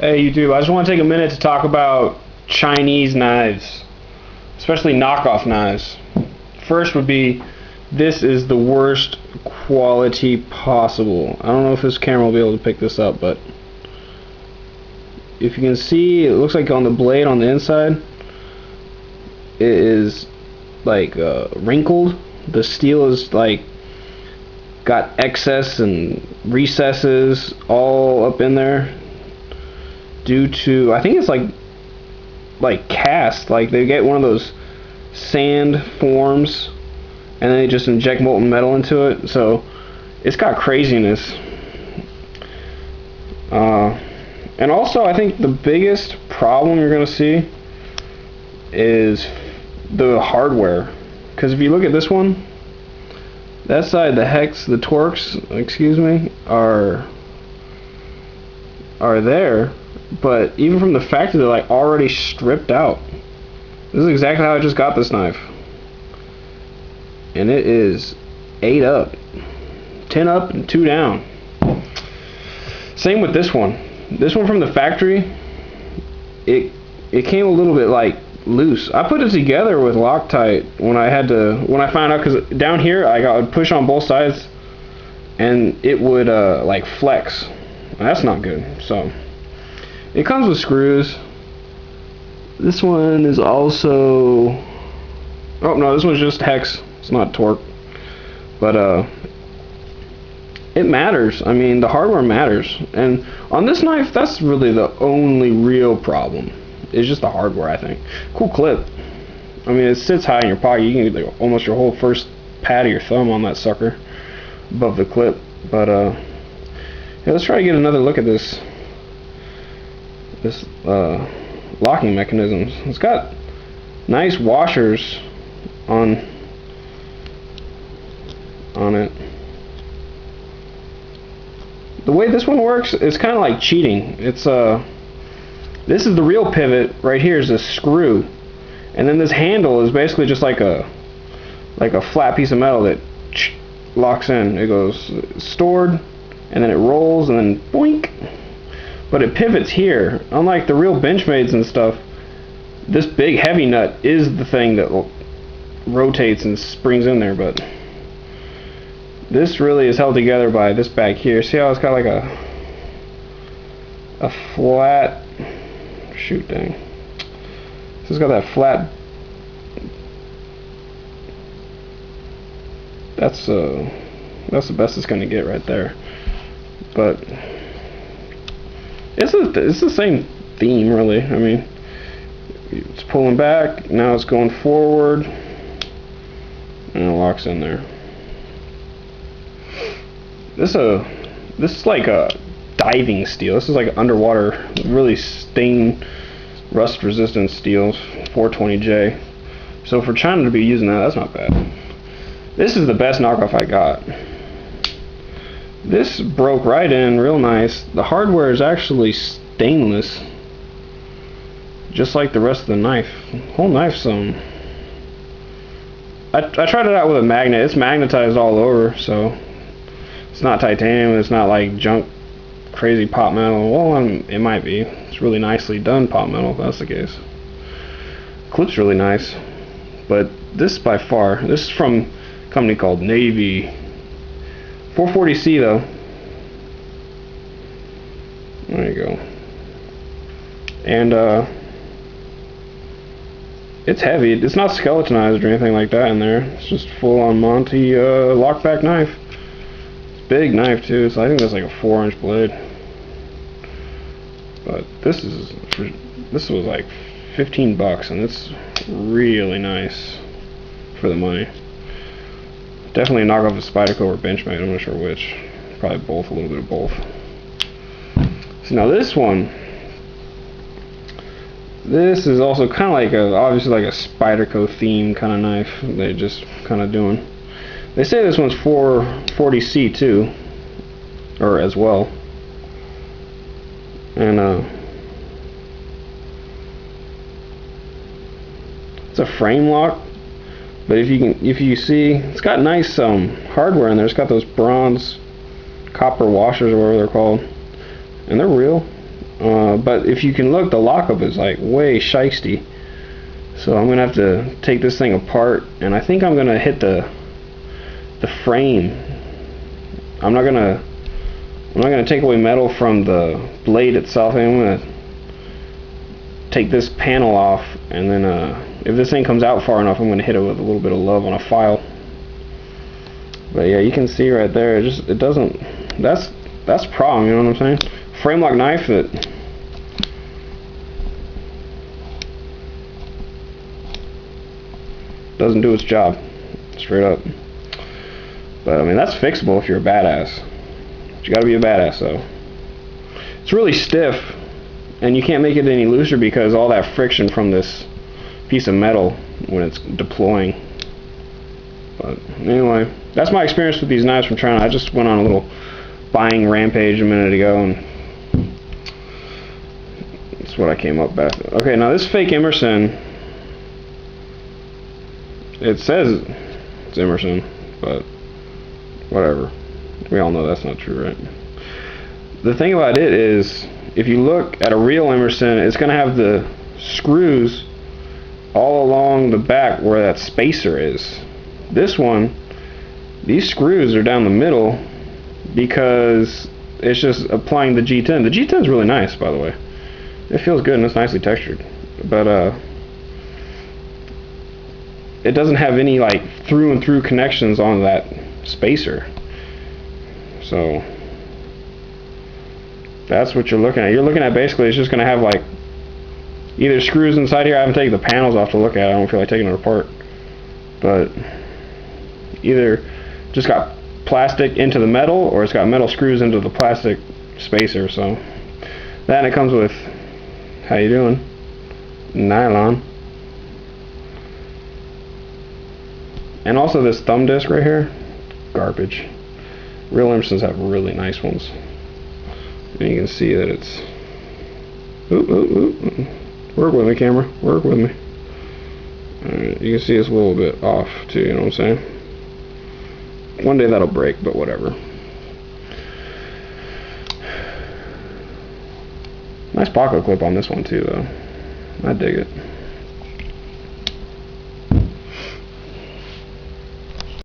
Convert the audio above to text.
Hey YouTube, I just want to take a minute to talk about Chinese knives, especially knockoff knives. First would be, this is the worst quality possible. I don't know if this camera will be able to pick this up, but if you can see, it looks like on the blade on the inside, it is like wrinkled. The steel is like got excess and recesses all up in there due to, I think it's like cast, like they get one of those sand forms and then they just inject molten metal into it, so it's got craziness. And also, I think the biggest problem you're going to see is the hardware, because if you look at this one, that side, the hex, the Torx, excuse me, are there, but even from the factory, they're like already stripped out. This is exactly how I just got this knife, and it is 8 up, 10 up, and 2 down. Same with this one. This one from the factory, it came a little bit like loose. I put it together with Loctite when I found out, because down here I would push on both sides and it would like flex. That's not good. So it comes with screws. This one is also, oh no, this one's just hex, it's not torque, but it matters. I mean, the hardware matters, and on this knife, that's really the only real problem. It's just the hardware, I think. Cool clip. I mean, it sits high in your pocket. You can get like almost your whole first pad of your thumb on that sucker above the clip. But yeah, let's try to get another look at this locking mechanisms. It's got nice washers on it. The way this one works, it's kind of like cheating. It's this is the real pivot right here, is a screw, and then this handle is basically just like a flat piece of metal that locks in. It goes stored, and then it rolls, and then boink. But it pivots here. Unlike the real Benchmades and stuff, this big heavy nut is the thing that rotates and springs in there. But this really is held together by this back here. See how it's got like a flat, shoot dang. So it's got that flat, that's the best it's gonna get right there. But it's the same theme, really. I mean, it's pulling back, now it's going forward, and it locks in there. This is like a diving steel. This is like underwater, really stain, rust resistant steel, 420J. So for China to be using that, that's not bad. This is the best knockoff I got. This broke right in, real nice. The hardware is actually stainless, just like the rest of the knife. Whole knife's I tried it out with a magnet. It's magnetized all over, so it's not titanium. It's not like junk, crazy pot metal. Well, it might be. It's really nicely done pot metal, if that's the case. Clip's really nice, but this by far, this is from a company called Navy. 440C though. There you go. And it's heavy. It's not skeletonized or anything like that in there. It's just full on Monty lockback knife. It's a big knife too, so I think that's like a 4-inch blade. But this was like 15 bucks, and it's really nice for the money. Definitely a knockoff of Spyderco or Benchmade. I'm not sure which. Probably both, a little bit of both. So now this one, this is also kind of like obviously like a Spyderco theme kind of knife. They're just kind of doing. They say this one's 440C too, or as well. And it's a frame lock. But if you see, it's got nice hardware in there. It's got those bronze copper washers or whatever they're called, and they're real. But if you can look, the lockup is like way shiesty. So I'm gonna have to take this thing apart, and I think I'm gonna hit the frame. I'm not gonna take away metal from the blade itself. I'm gonna take this panel off, and then if this thing comes out far enough, I'm gonna hit it with a little bit of love on a file. But yeah, you can see right there, it doesn't. That's the problem. You know what I'm saying? Frame lock knife that doesn't do its job, straight up. But I mean, that's fixable if you're a badass. But you gotta be a badass though. It's really stiff, and you can't make it any looser because all that friction from this piece of metal when it's deploying. But anyway, that's my experience with these knives from China. I just went on a little buying rampage a minute ago, and that's what I came up back. Okay, now this fake Emerson, it says it's Emerson, but whatever. We all know that's not true, right? The thing about it is, if you look at a real Emerson, it's going to have the screws all along the back where that spacer is. This one, these screws are down the middle because it's just applying the G10. The G10 is really nice, by the way. It feels good and it's nicely textured. But it doesn't have any like through and through connections on that spacer. So that's what you're looking at. You're looking at basically it's just going to have like either screws inside here. I haven't taken the panels off to look at. I don't feel like taking it apart. But either just got plastic into the metal, or it's got metal screws into the plastic spacer. So then it comes with, how you doing, nylon, and also this thumb disc right here, garbage. Real Emersons have really nice ones, and you can see that it's work with me, camera, work with me. Alright, you can see it's a little bit off too, you know what I'm saying? One day that'll break, but whatever. Nice pocket clip on this one too, though. I dig it.